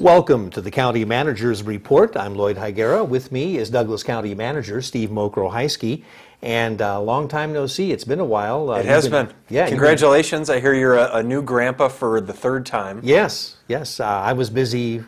Welcome to the County Manager's Report. I'm Lloyd Higuera. With me is Douglas County Manager Steve Mokro-Heiske. And long time no see. It's been a while. It has been. Yeah. Congratulations. I hear you're a new grandpa for the third time. Yes. I was busy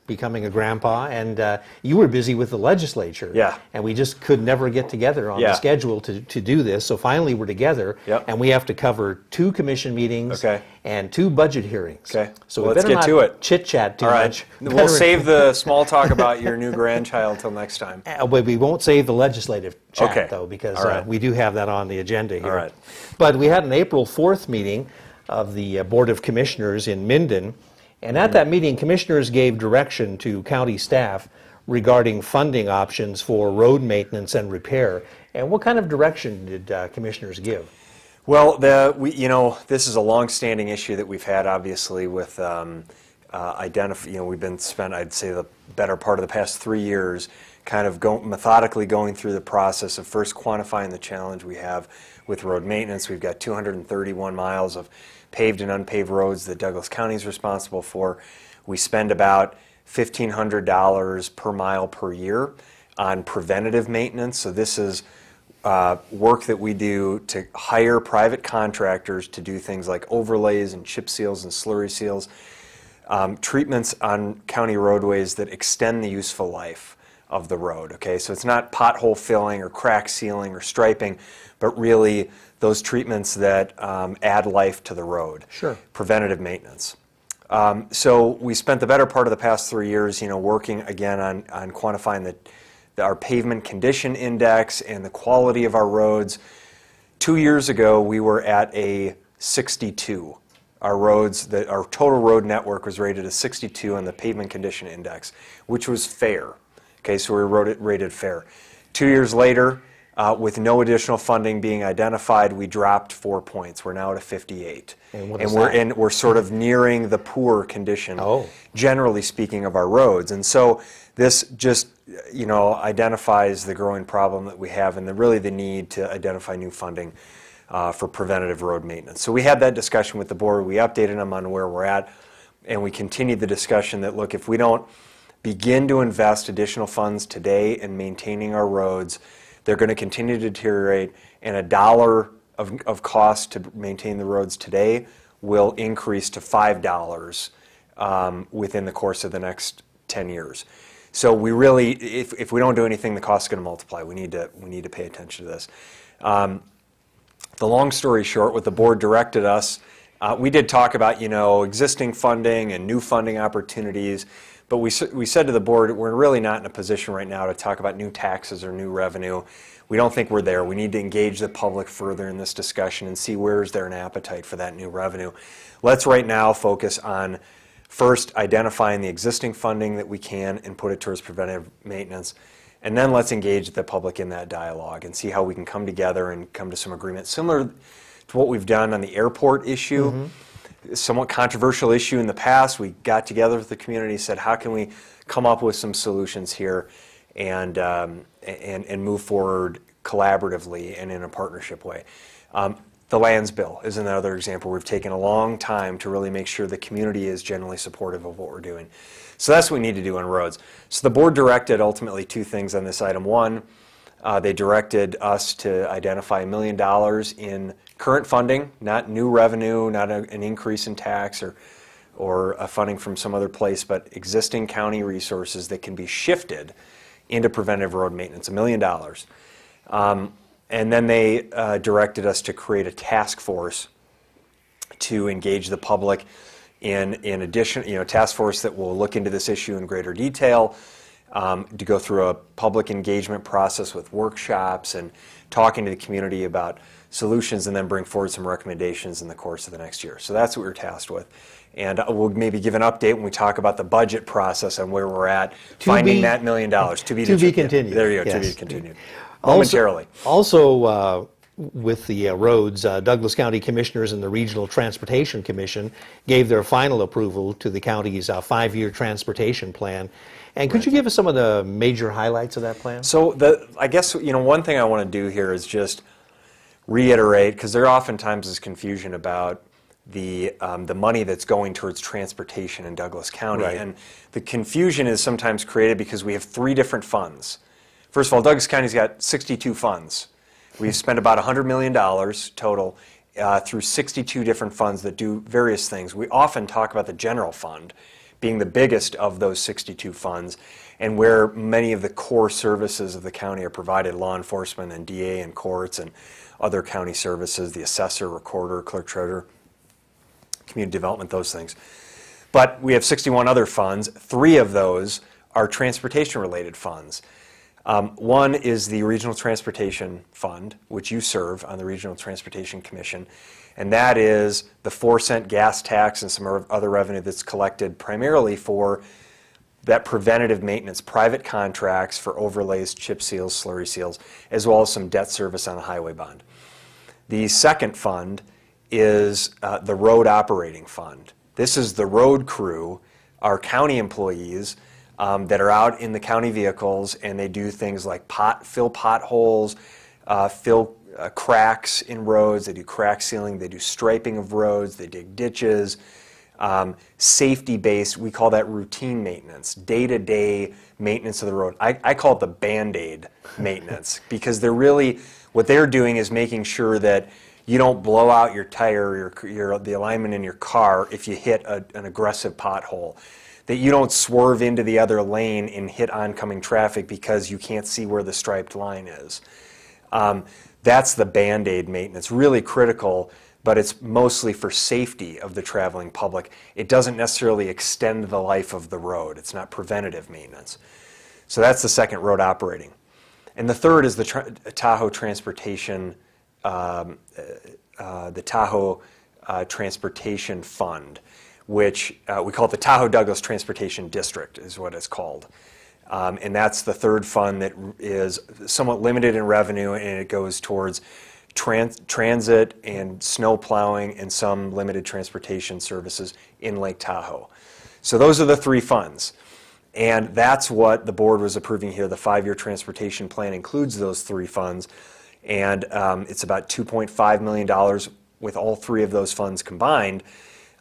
becoming a grandpa, and you were busy with the legislature. Yeah. And we just could never get together on the schedule to do this. So finally we're together, and we have to cover 2 commission meetings and 2 budget hearings. Okay. So let's get to it. Chit-chat too much. We'll save the small talk about your new grandchild till next time. But we won't save the legislative chat, though, because we do have that on the agenda here. All right. But we had an April 4th meeting of the Board of Commissioners in Minden. And at that meeting, commissioners gave direction to county staff regarding funding options for road maintenance and repair. And what kind of direction did commissioners give? Well, this is a long-standing issue that we've had, obviously, with we've been spent, I'd say, the better part of the past 3 years kind of methodically going through the process of first quantifying the challenge we have with road maintenance. We've got 231 miles of paved and unpaved roads that Douglas County is responsible for. We spend about $1,500 per mile per year on preventative maintenance. So this is work that we do to hire private contractors to do things like overlays and chip seals and slurry seals, treatments on county roadways that extend the useful life of the road. Okay, so it's not pothole filling or crack sealing or striping, but really those treatments that add life to the road. Sure. Preventative maintenance. So we spent the better part of the past 3 years, working again on quantifying our pavement condition index and the quality of our roads. 2 years ago, we were at a 62. Our total road network was rated a 62 on the pavement condition index, which was fair. Okay, so we rated fair. 2 years later, with no additional funding being identified, we dropped 4 points. We're now at a 58. And we're sort of nearing the poor condition, generally speaking, of our roads. And so this just, identifies the growing problem that we have and really the need to identify new funding for preventative road maintenance. So we had that discussion with the board. We updated them on where we're at, and we continued the discussion that, look, if we don't begin to invest additional funds today in maintaining our roads, they're going to continue to deteriorate, and $1 of cost to maintain the roads today will increase to $5 within the course of the next 10 years. So we really, if we don't do anything, the cost is going to multiply. We need to pay attention to this. The long story short, what the board directed us, we did talk about existing funding and new funding opportunities. But we said to the board, we're really not in a position right now to talk about new taxes or new revenue. We don't think we're there. We need to engage the public further in this discussion and see where is there an appetite for that new revenue. Let's right now focus on first identifying the existing funding that we can and put it towards preventive maintenance. And then let's engage the public in that dialogue and see how we can come together and come to some agreement. Similar to what we've done on the airport issue. Mm-hmm. Somewhat controversial issue in the past. We got together with the community, said, how can we come up with some solutions here and move forward collaboratively and in a partnership way. The lands bill is another example. We've taken a long time to really make sure the community is generally supportive of what we're doing. So that's what we need to do on roads. So the board directed ultimately 2 things on this item. One, they directed us to identify $1 million in current funding, not new revenue, not an increase in tax or a funding from some other place, but existing county resources that can be shifted into preventive road maintenance, $1 million. And then they directed us to create a task force to engage the public in addition, task force that will look into this issue in greater detail, to go through a public engagement process with workshops and talking to the community about solutions, and then bring forward some recommendations in the course of the next year. So that's what we're tasked with. And we'll maybe give an update when we talk about the budget process and where we're at, finding that $1 million. To be continued. There you go, yes. To be continued. Momentarily. Also with the roads, Douglas County Commissioners and the Regional Transportation Commission gave their final approval to the county's 5-year transportation plan. And could you give us some of the major highlights of that plan? So I guess one thing I want to do here is just reiterate, because there oftentimes is confusion about the money that's going towards transportation in Douglas County. Right. And the confusion is sometimes created because we have 3 different funds. First of all, Douglas County's got 62 funds. We've spent about $100 million total through 62 different funds that do various things. We often talk about the general fund being the biggest of those 62 funds, and where many of the core services of the county are provided: law enforcement and DA and courts and other county services, the assessor, recorder, clerk, treasurer, community development, those things. But we have 61 other funds. 3 of those are transportation-related funds. One is the Regional Transportation Fund, which you serve on the Regional Transportation Commission, and that is the 4-cent gas tax and some other revenue that's collected primarily for that preventative maintenance, private contracts for overlays, chip seals, slurry seals, as well as some debt service on a highway bond. The second fund is the Road Operating Fund. This is the road crew, our county employees, that are out in the county vehicles, and they do things like fill potholes, fill cracks in roads, they do crack sealing, they do striping of roads, they dig ditches, safety-based, we call that routine maintenance, day-to-day maintenance of the road. I call it the Band-Aid maintenance, because what they're doing is making sure that you don't blow out your tire, the alignment in your car if you hit an aggressive pothole, that you don't swerve into the other lane and hit oncoming traffic because you can't see where the striped line is. That's the Band-Aid maintenance, really critical, but it's mostly for safety of the traveling public. It doesn't necessarily extend the life of the road. It's not preventative maintenance. So that's the second, road operating. And the third is the Tahoe Transportation, Transportation Fund, which we call it the Tahoe Douglas Transportation District, is what it's called. And that's the third fund that is somewhat limited in revenue, and it goes towards transit and snow plowing and some limited transportation services in Lake Tahoe. So those are the 3 funds. And that's what the board was approving here. The 5-year transportation plan includes those 3 funds. And it's about $2.5 million with all 3 of those funds combined.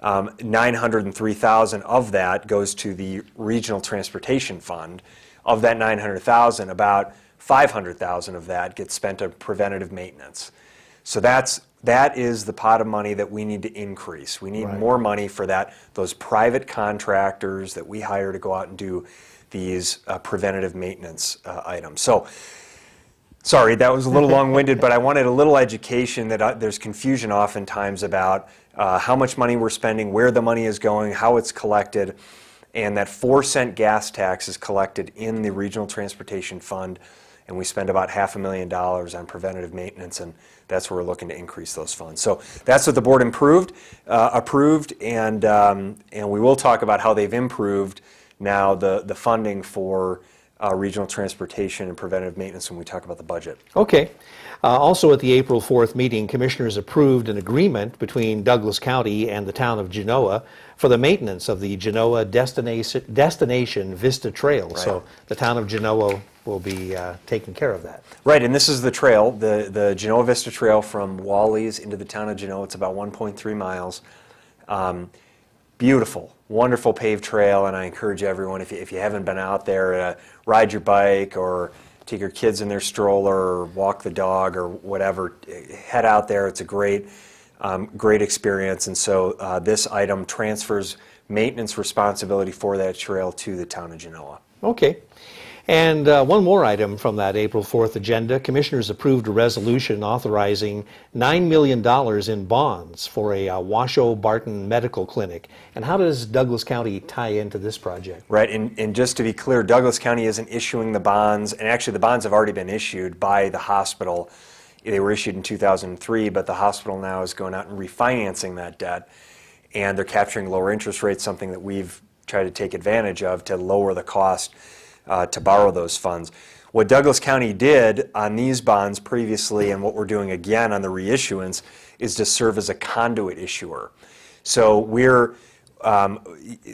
$903,000 of that goes to the Regional Transportation Fund. Of that $900,000, about $500,000 of that gets spent on preventative maintenance. So that is the pot of money that we need to increase. We need more money for those private contractors that we hire to go out and do these preventative maintenance items. So, sorry, that was a little long-winded, but I wanted a little education that there's confusion oftentimes about how much money we're spending, where the money is going, how it's collected, and that 4-cent gas tax is collected in the Regional Transportation Fund, and we spend about $500,000 on preventative maintenance, and that's where we're looking to increase those funds. So that's what the board approved, and we will talk about how they've improved now the funding for regional transportation and preventative maintenance when we talk about the budget. Okay. Also at the April 4th meeting, commissioners approved an agreement between Douglas County and the town of Genoa for the maintenance of the Genoa Destination Vista Trail. Right. So the town of Genoa will be taking care of that. Right, and this is the trail, the Genoa Vista Trail from Wally's into the town of Genoa. It's about 1.3 miles. Beautiful, wonderful paved trail, and I encourage everyone, if you haven't been out there, ride your bike or take your kids in their stroller or walk the dog or whatever, head out there. It's a great experience, and so this item transfers maintenance responsibility for that trail to the town of Genoa. Okay. And one more item from that April 4th agenda. Commissioners approved a resolution authorizing $9 million in bonds for a Washoe Barton Medical Clinic. And how does Douglas County tie into this project? Right, and just to be clear, Douglas County isn't issuing the bonds, and actually the bonds have already been issued by the hospital. They were issued in 2003, but the hospital now is going out and refinancing that debt, and they're capturing lower interest rates, something that we've tried to take advantage of to lower the cost to borrow those funds. What Douglas County did on these bonds previously, and what we're doing again on the reissuance, is to serve as a conduit issuer. So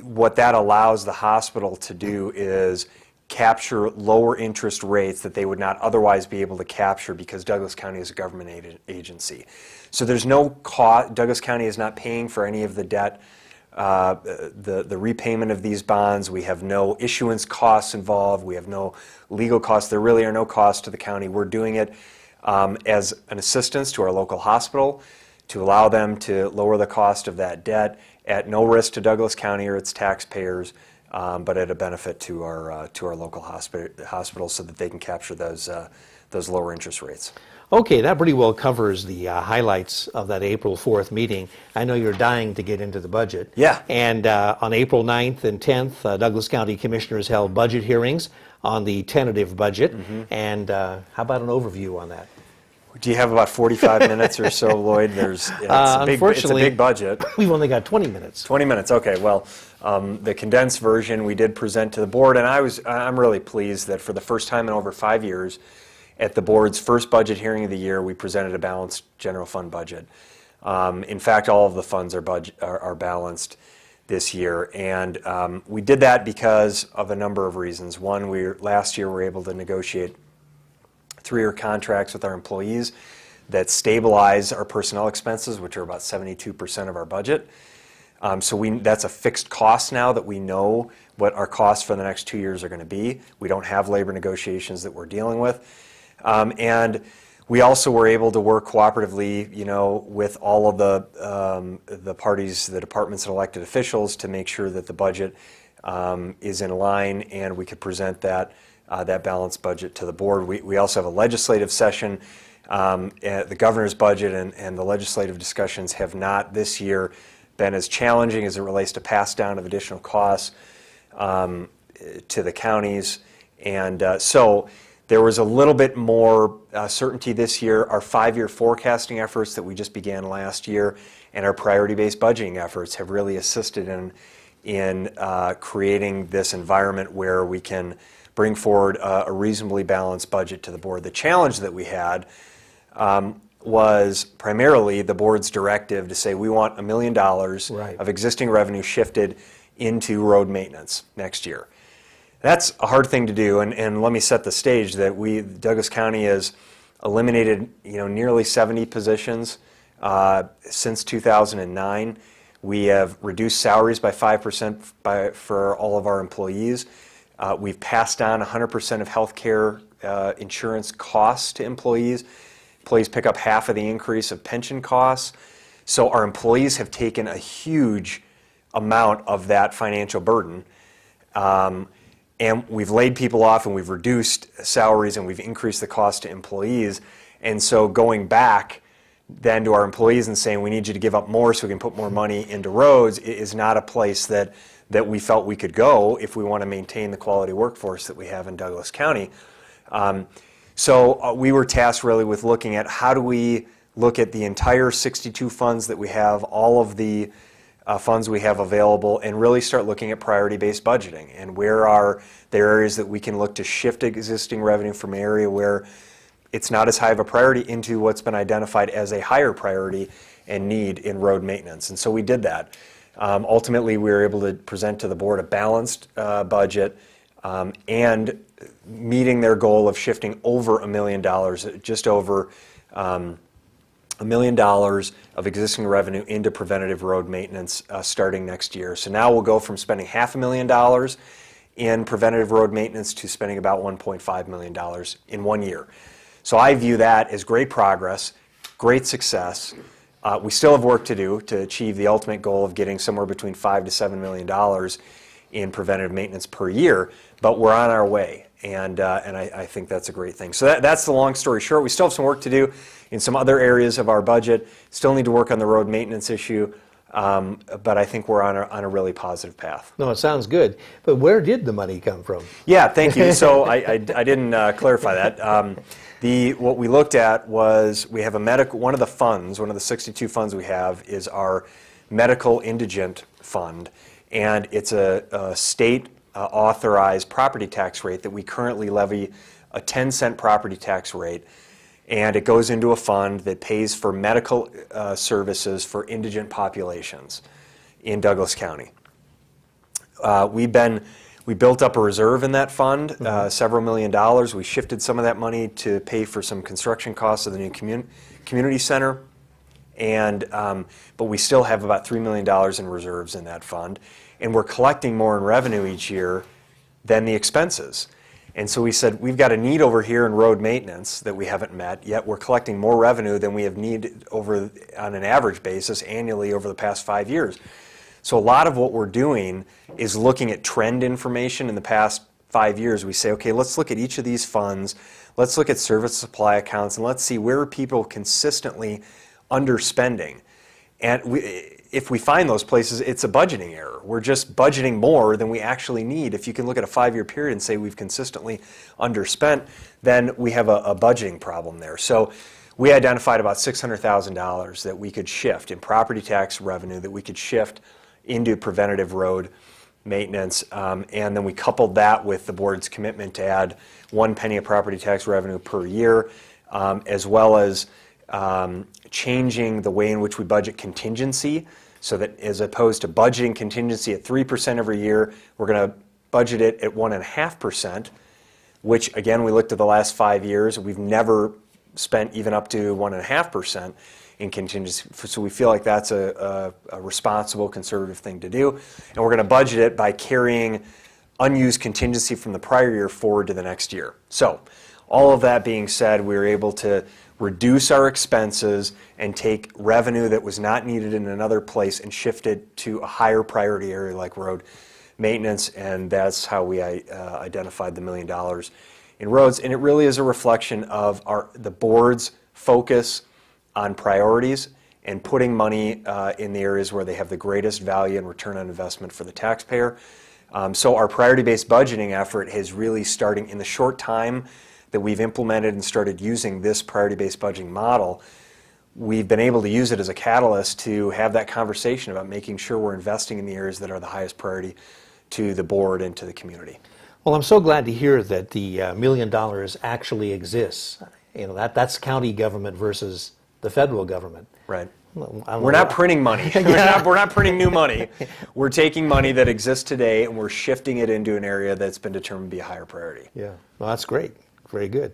what that allows the hospital to do is capture lower interest rates that they would not otherwise be able to capture because Douglas County is a government agency. So there's no cost. Douglas County is not paying for any of the debt, the repayment of these bonds. We have no issuance costs involved. We have no legal costs. There really are no costs to the county. We're doing it as an assistance to our local hospital to allow them to lower the cost of that debt at no risk to Douglas County or its taxpayers, but at a benefit to our local hospital so that they can capture those lower interest rates. Okay, that pretty well covers the highlights of that April 4th meeting. I know you're dying to get into the budget. Yeah. And on April 9th and 10th, Douglas County Commissioners held budget hearings on the tentative budget. And how about an overview on that? Do you have about 45 minutes or so, Lloyd? It's a big budget. We've only got 20 minutes. 20 minutes, okay. Well, the condensed version we did present to the board, and I'm really pleased that for the first time in over 5 years, at the board's first budget hearing of the year, we presented a balanced general fund budget. In fact, all of the funds are balanced this year, and we did that because of a number of reasons. One, last year we were able to negotiate 3-year contracts with our employees that stabilize our personnel expenses, which are about 72% of our budget. So that's a fixed cost now that we know what our costs for the next 2 years are going to be. We don't have labor negotiations that we're dealing with. And we also were able to work cooperatively, with all of the parties, the departments and elected officials to make sure that the budget is in line and we could present that balanced budget to the board. We also have a legislative session. The governor's budget and the legislative discussions have not this year been as challenging as it relates to pass down of additional costs to the counties. And so there was a little bit more certainty this year. Our 5-year forecasting efforts that we just began last year and our priority-based budgeting efforts have really assisted in creating this environment where we can bring forward a reasonably balanced budget to the board. The challenge that we had was primarily the board's directive to say we want $1 million of existing revenue shifted into road maintenance next year. That's a hard thing to do, and let me set the stage that Douglas County has eliminated nearly 70 positions since 2009. We have reduced salaries by 5% for all of our employees. We've passed on 100% of health care insurance costs to employees. Employees pick up half of the increase of pension costs. So our employees have taken a huge amount of that financial burden. And we've laid people off and we've reduced salaries and we've increased the cost to employees. And so going back then to our employees and saying we need you to give up more so we can put more money into roads is not a place that we felt we could go if we want to maintain the quality workforce that we have in Douglas County. So we were tasked really with looking at how do we look at the entire 62 funds that we have, all of the funds we have available, and really start looking at priority-based budgeting and where are there areas that we can look to shift existing revenue from an area where it's not as high of a priority into what's been identified as a higher priority and need in road maintenance. And so we did that. Ultimately, we were able to present to the board a balanced budget and meeting their goal of shifting over $1 million, just over $1 million of existing revenue into preventative road maintenance starting next year. So now we'll go from spending $500,000 in preventative road maintenance to spending about $1.5 million in 1 year. So I view that as great progress, great success. We still have work to do to achieve the ultimate goal of getting somewhere between $5 to $7 million in preventative maintenance per year, but we're on our way, and I think that's a great thing. So that's the long story short. We still have some work to do in some other areas of our budget. Still need to work on the road maintenance issue, but I think we're on a really positive path. No, it sounds good. But where did the money come from? Yeah, thank you. So I didn't clarify that. What we looked at was we have one of the funds, one of the 62 funds we have is our medical indigent fund, and it's a state authorized property tax rate that we currently levy a 10-cent property tax rate, and it goes into a fund that pays for medical services for indigent populations in Douglas County. We've been We built up a reserve in that fund, several $1,000,000. We shifted some of that money to pay for some construction costs of the new community center. And, but we still have about $3 million in reserves in that fund. And we're collecting more in revenue each year than the expenses. And so we said, we've got a need over here in road maintenance that we haven't met, yet we're collecting more revenue than we have needed over on an average basis annually over the past 5 years. So a lot of what we're doing is looking at trend information in the past 5 years. We say, okay, let's look at each of these funds, let's look at service supply accounts, and let's see where are people consistently underspending. And if we find those places, it's a budgeting error. We're just budgeting more than we actually need. If you can look at a 5-year period and say we've consistently underspent, then we have a budgeting problem there. So we identified about $600,000 that we could shift in property tax revenue that we could shift into preventative road maintenance, and then we coupled that with the board's commitment to add 1 penny of property tax revenue per year, as well as changing the way in which we budget contingency, so that as opposed to budgeting contingency at 3% every year, we're going to budget it at 1.5%, which again, we looked at the last 5 years, we've never spent even up to 1.5% in contingency. So we feel like that's a responsible, conservative thing to do. And we're going to budget it by carrying unused contingency from the prior year forward to the next year. So all of that being said, we were able to reduce our expenses and take revenue that was not needed in another place and shift it to a higher priority area like road maintenance. And that's how we identified the $1 million in roads. And it really is a reflection of the board's focus on priorities and putting money in the areas where they have the greatest value and return on investment for the taxpayer. So our priority-based budgeting effort is really starting in the short time that we've implemented and started using this priority-based budgeting model. We've been able to use it as a catalyst to have that conversation about making sure we're investing in the areas that are the highest priority to the board and to the community. Well, I'm so glad to hear that the $1 million actually exists. You know, that's county government versus the federal government. Right. We're not printing money. We're not printing new money. We're taking money that exists today and we're shifting it into an area that's been determined to be a higher priority. Yeah, well, that's great. Very good.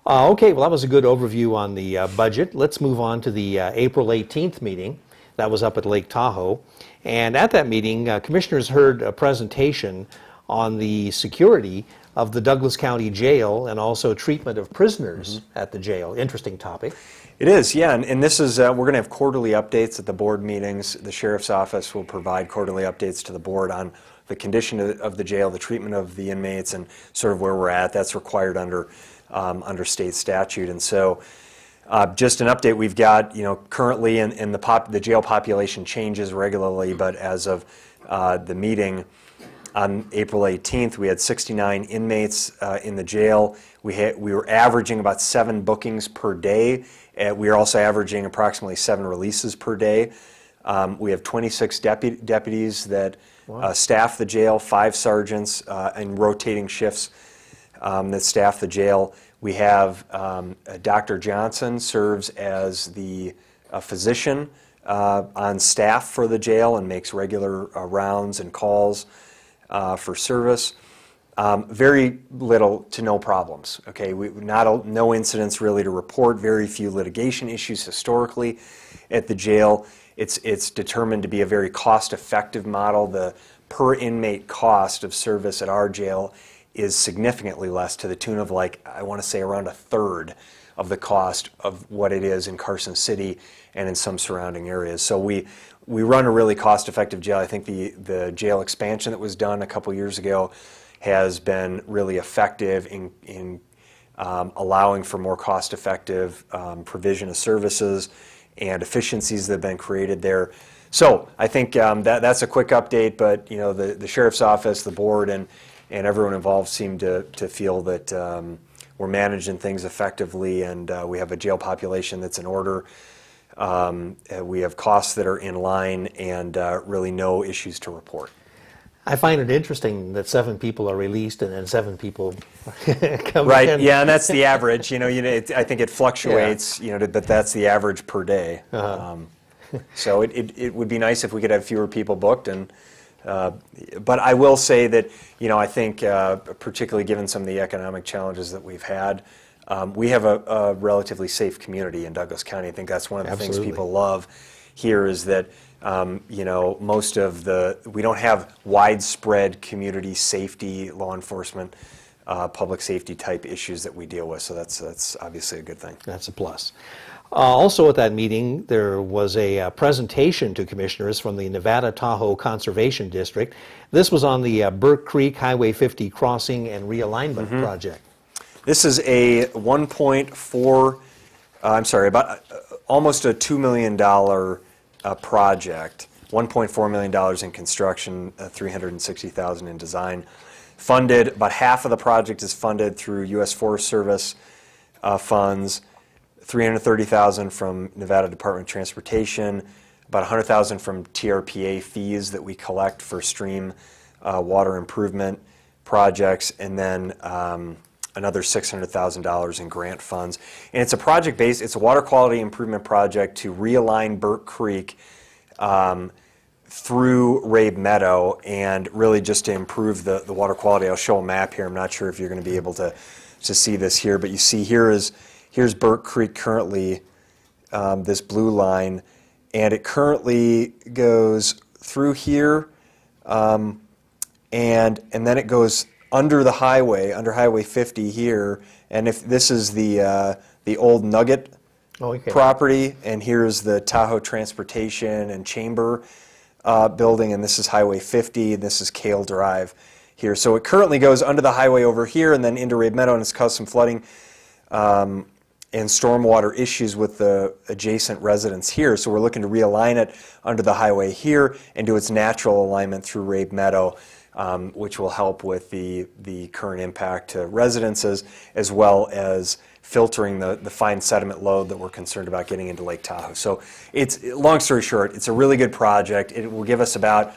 Okay, well, that was a good overview on the budget. Let's move on to the April 18th meeting. That was up at Lake Tahoe. And at that meeting, commissioners heard a presentation on the security of the Douglas County Jail and also treatment of prisoners at the jail. Interesting topic. It is, yeah, and this is, we're going to have quarterly updates at the board meetings. The Sheriff's Office will provide quarterly updates to the board on the condition of the jail, the treatment of the inmates, and sort of where we're at. That's required under state statute. And so just an update, we've got, you know, currently in the jail population changes regularly, but as of the meeting on April 18th, we had 69 inmates in the jail. We were averaging about 7 bookings per day. We are also averaging approximately 7 releases per day. We have 26 deputies that staff the jail, 5 sergeants, and rotating shifts that staff the jail. We have Dr. Johnson serves as the physician on staff for the jail and makes regular rounds and calls for service. Very little to no problems. Okay, no incidents really to report. Very few litigation issues historically at the jail. It's determined to be a very cost-effective model. The per inmate cost of service at our jail is significantly less, to the tune of, like, I want to say around 1/3 of the cost of what it is in Carson City and in some surrounding areas. So we run a really cost-effective jail. I think the jail expansion that was done a couple years ago has been really effective in allowing for more cost-effective provision of services and efficiencies that have been created there. So I think that's a quick update, but you know, the Sheriff's Office, the board, and everyone involved seem to feel that we're managing things effectively, and we have a jail population that's in order. We have costs that are in line, and really no issues to report. I find it interesting that 7 people are released and then 7 people come right, in. yeah, and that's the average. You know, I think it fluctuates, you know, but that's the average per day. So it would be nice if we could have fewer people booked and But I will say that, I think particularly given some of the economic challenges that we've had, we have a relatively safe community in Douglas County. I think that's one of the things people love here is that, we don't have widespread community safety, law enforcement, public safety type issues that we deal with. So that's obviously a good thing. That's a plus. Also at that meeting, there was a presentation to commissioners from the Nevada Tahoe Conservation District. This was on the Burke Creek Highway 50 crossing and realignment project. This is a about almost a $2 million project. $1.4 million in construction, $360,000 in design. Funded, about half of the project is funded through U.S. Forest Service funds, $330,000 from Nevada Department of Transportation, about $100,000 from TRPA fees that we collect for stream water improvement projects, and then another $600,000 in grant funds. And it's a project-based, it's a water quality improvement project to realign Burke Creek through Rabe Meadow, and really just to improve the water quality. I'll show a map here. I'm not sure if you're going to be able to see this here, but you see here's Burke Creek currently, this blue line, and it currently goes through here, and then it goes under the highway, under Highway 50 here, and if this is the old Nugget property, and here's the Tahoe Transportation and Chamber building, and this is Highway 50, and this is Kale Drive here. So it currently goes under the highway over here and then into Rabe Meadow, and it's caused some flooding and stormwater issues with the adjacent residents here. So we're looking to realign it under the highway here and do its natural alignment through Rabe Meadow, which will help with the current impact to residences, as well as filtering the fine sediment load that we're concerned about getting into Lake Tahoe. So it's, long story short, it's a really good project. It will give us about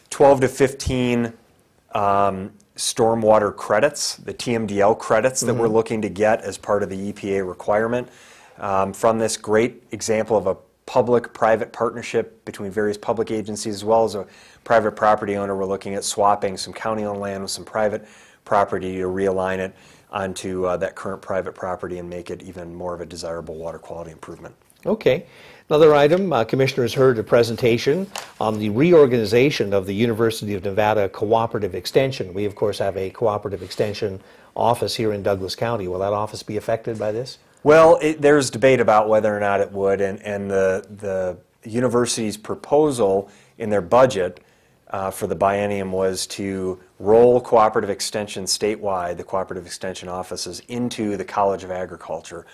12 to 15 stormwater credits, the TMDL credits that we're looking to get as part of the EPA requirement from this great example of a public-private partnership between various public agencies as well as a private property owner. We're looking at swapping some county-owned land with some private property to realign it onto that current private property and make it even more of a desirable water quality improvement. Okay. Another item, commissioners heard a presentation on the reorganization of the University of Nevada Cooperative Extension. We, of course, have a Cooperative Extension office here in Douglas County. Will that office be affected by this? Well, there's debate about whether or not it would, and the university's proposal in their budget for the biennium was to roll Cooperative Extension statewide, the Cooperative Extension offices, into the College of Agriculture.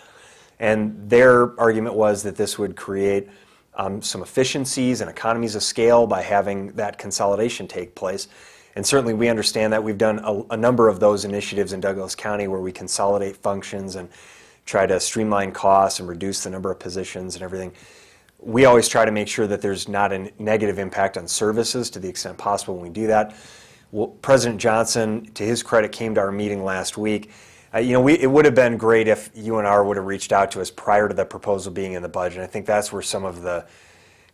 And their argument was that this would create some efficiencies and economies of scale by having that consolidation take place. And certainly we understand that. We've done a number of those initiatives in Douglas County where we consolidate functions and try to streamline costs and reduce the number of positions and everything. We always try to make sure that there's not a negative impact on services to the extent possible when we do that. Well, President Johnson, to his credit, came to our meeting last week. It would have been great if UNR would have reached out to us prior to the proposal being in the budget. I think that's where some of the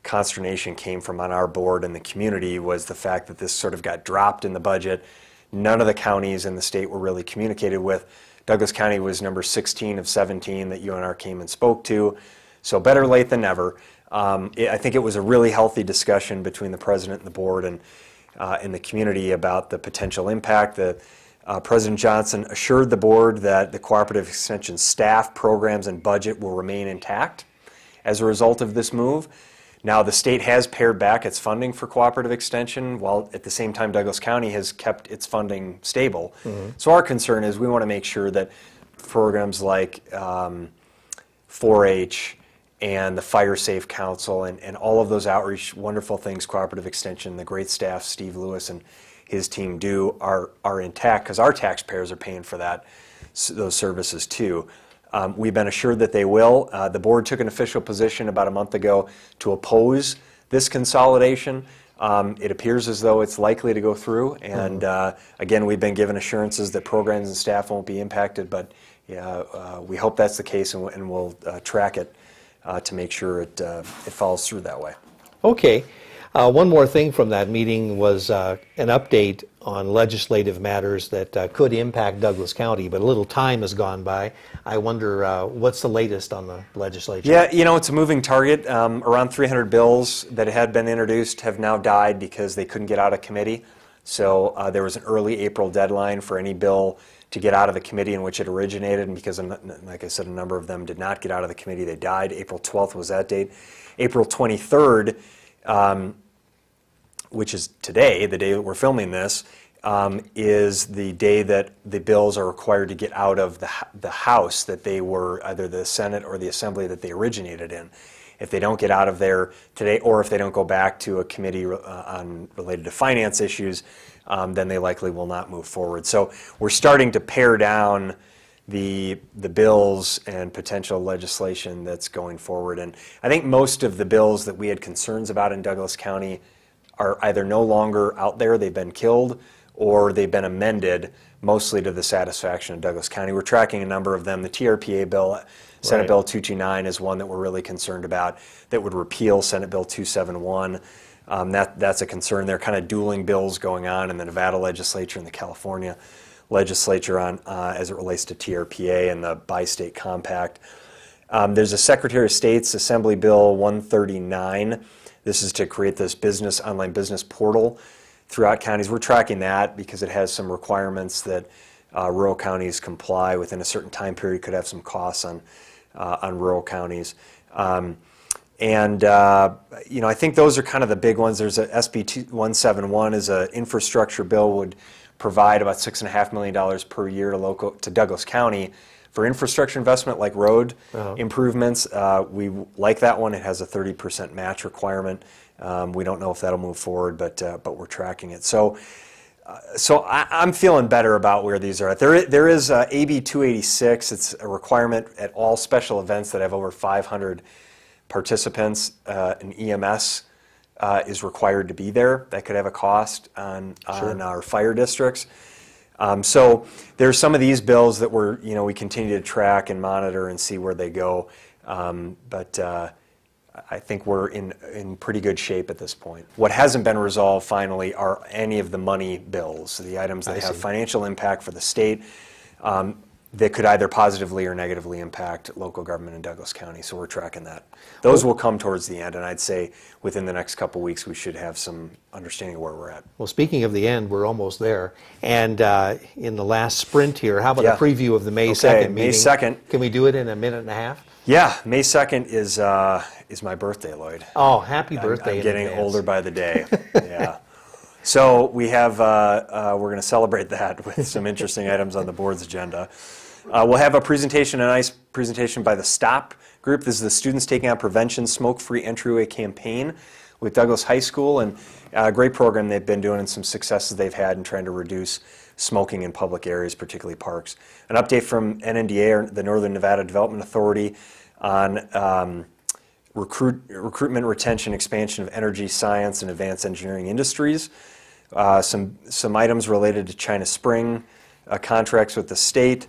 consternation came from on our board and the community, was the fact that this sort of got dropped in the budget. None of the counties in the state were really communicated with. Douglas County was number 16 of 17 that UNR came and spoke to. So better late than never. I think it was a really healthy discussion between the president and the board and the community about the potential impact. President Johnson assured the board that the Cooperative Extension staff, programs, and budget will remain intact as a result of this move. Now, the state has pared back its funding for Cooperative Extension, while at the same time Douglas County has kept its funding stable. So our concern is we want to make sure that programs like 4-H and the Fire Safe Council and all of those outreach, wonderful things, Cooperative Extension, the great staff Steve Lewis and his team do are intact, because our taxpayers are paying for those services too. We've been assured that they will. The board took an official position about a month ago to oppose this consolidation. It appears as though it's likely to go through, and again, we've been given assurances that programs and staff won't be impacted, but we hope that's the case, and we'll track it to make sure it follows through that way. Okay. One more thing from that meeting was an update on legislative matters that could impact Douglas County, but a little time has gone by. I wonder what's the latest on the legislature? Yeah, you know, it's a moving target. Around 300 bills that had been introduced have now died because they couldn't get out of committee. So there was an early April deadline for any bill to get out of the committee in which it originated, and because, like I said, a number of them did not get out of the committee, they died. April 12th was that date. April 23rd, which is today, the day that we're filming this, is the day that the bills are required to get out of the House that they were, either the Senate or the Assembly that they originated in. If they don't get out of there today, or if they don't go back to a committee related to finance issues, then they likely will not move forward. So we're starting to pare down the bills and potential legislation that's going forward. And I think most of the bills that we had concerns about in Douglas County are either no longer out there, they've been killed, or they've been amended, mostly to the satisfaction of Douglas County. We're tracking a number of them. The TRPA bill, Senate Right. Bill 229 is one that we're really concerned about, that would repeal Senate Bill 271. That's a concern. There are kind of dueling bills going on in the Nevada legislature and the California legislature on as it relates to TRPA and the bi-state compact. There's a Secretary of State's Assembly Bill 139. This is to create this online business portal throughout counties. We're tracking that because it has some requirements that rural counties comply within a certain time period. Could have some costs on rural counties. You know, I think those are kind of the big ones. There's a SB 171 is an infrastructure bill, would provide about $6.5 million per year to Douglas County for infrastructure investment like road improvements. We like that one. It has a 30% match requirement. We don't know if that'll move forward, but we're tracking it. So I'm feeling better about where these are at. There is AB 286. It's a requirement at all special events that have over 500 participants. An EMS is required to be there. That could have a cost on our fire districts. So there's some of these bills that we continue to track and monitor and see where they go. I think we're in pretty good shape at this point. What hasn't been resolved finally are any of the money bills, the items that have financial impact for the state that could either positively or negatively impact local government in Douglas County. So we're tracking that. Those will come towards the end, and I'd say within the next couple weeks we should have some understanding of where we're at. Well, speaking of the end, we're almost there. And in the last sprint here, how about a preview of the May 2nd meeting? May 2nd. Can we do it in a minute and a half? Yeah, May 2nd is my birthday, Lloyd. Oh, happy birthday! I'm getting older by the day. Yeah. So we have we're going to celebrate that with some interesting items on the board's agenda. We'll have a nice presentation by the STOP group. This is the Students Taking on Prevention Smoke-Free Entryway campaign with Douglas High School, and a great program they've been doing and some successes they've had in trying to reduce smoking in public areas, particularly parks. An update from NNDA, or the Northern Nevada Development Authority, on recruitment, retention, expansion of energy, science, and advanced engineering industries. Some items related to China Spring contracts with the state.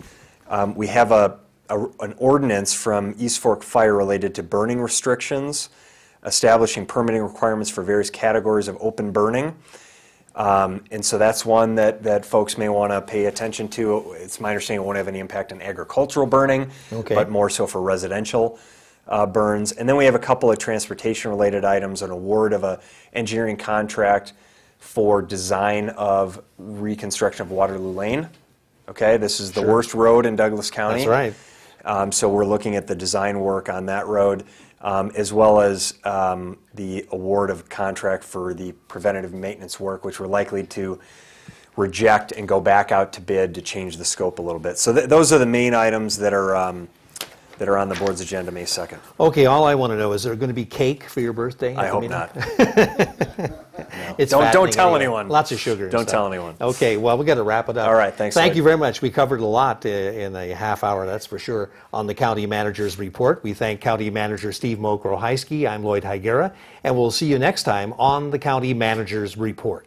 We have an ordinance from East Fork Fire related to burning restrictions, establishing permitting requirements for various categories of open burning. And so that's one that folks may want to pay attention to. It's my understanding it won't have any impact on agricultural burning, but more so for residential burns. And then we have a couple of transportation-related items, an award of an engineering contract for design of reconstruction of Waterloo Lane. Okay, this is the worst road in Douglas County. That's right. So we're looking at the design work on that road, as well as the award of contract for the preventative maintenance work, which we're likely to reject and go back out to bid to change the scope a little bit. So those are the main items that are on the board's agenda May 2nd. Okay, all I want to know, is there going to be cake for your birthday? I hope not. It's don't tell anyone. Lots of sugar. Don't tell anyone. Okay, well, we got to wrap it up. All right, thanks. Thank you very much. We covered a lot in a half hour, that's for sure, on the County Manager's Report. We thank County Manager Steve Mokrow-Heiske. I'm Lloyd Higuera, and we'll see you next time on the County Manager's Report.